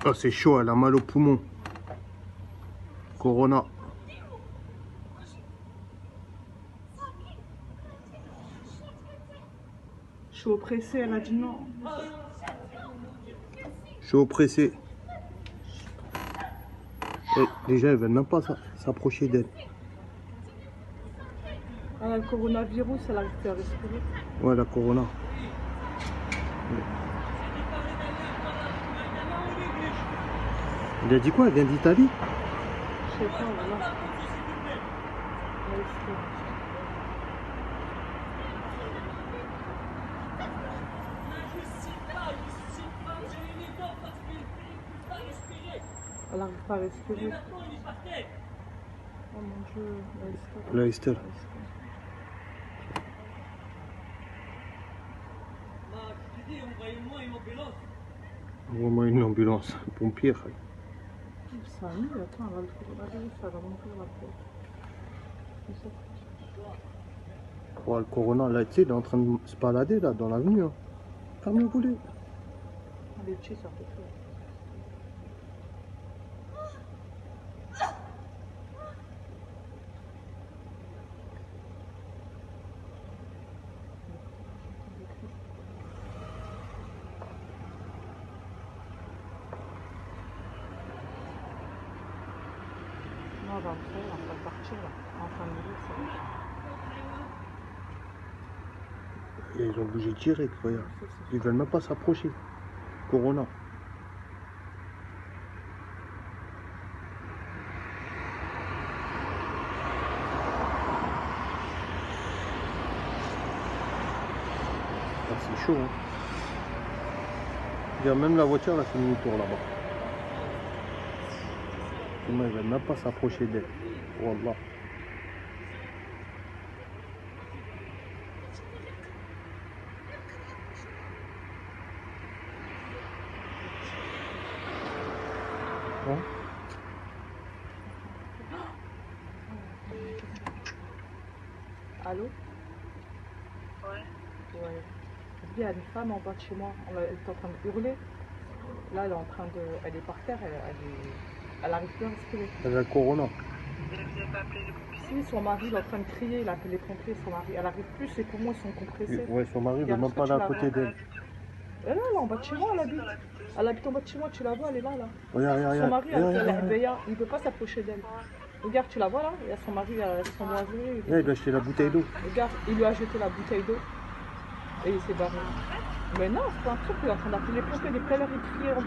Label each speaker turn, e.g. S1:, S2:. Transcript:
S1: Oh, c'est chaud, elle a mal au poumon. Corona.
S2: Chaud pressé, elle a dit non.
S1: Chaud pressé. Et déjà, elle ne veut même pas s'approcher d'elle.
S2: Elle a le coronavirus, elle arrive plus à respirer.
S1: Ouais, la corona. Ouais. Il a dit quoi? Elle vient d'Italie?
S2: Je sais pas, voilà. Elle n'arrive pas à respirer. Oh mon Dieu,
S1: la Estelle. Envoie-moi une ambulance. Pompier.
S2: Ça a mis, attends, elle va le coronavirus, ça va m'ouvrir la porte.
S1: Oh, le corona, là, tu sais, il est en train de se balader, là, dans l'avenue. Hein. Ferme le volet.
S2: Les petits, ça fait chaud. Non, on va entrer, on va partir là. En train de mourir, ça va.
S1: Et ils ont bougé direct, regarde. Ils veulent même pas s'approcher. Corona. Ah, c'est chaud, hein. Regarde, même la voiture, elle a fait demi-tour là-bas. Ils veulent même pas s'approcher d'elle. Wallah. Hein?
S2: Allô? Ouais. Il y a une femme en bas de chez moi, elle est en train de hurler. Là, elle est en train de. Elle est par terre, elle arrive plus à respirer.
S1: Elle a le corona.
S3: Vous n'avez pas appelé les pompiers?
S2: Si, son mari, il est en train de crier, il appelle les pompiers, son mari. Elle arrive plus, ses poumons sont compressés.
S1: Ouais, son mari veut même pas aller à côté d'elle.
S2: Elle est là, en bas de chez moi, elle habite. Elle habite en bas de chez moi, tu la vois, elle est là.
S1: Regarde, regarde,
S2: Son mari,
S1: regarde.
S2: il ne peut pas s'approcher d'elle. Regarde, tu la vois là, il y a son mari, son voisin.
S1: Il lui a acheté la bouteille d'eau.
S2: Regarde, il lui a jeté la bouteille d'eau et il s'est barré. Mais non, c'est pas un truc, il est en train d'appeler les pompiers, depuis tout à l'heure il criait en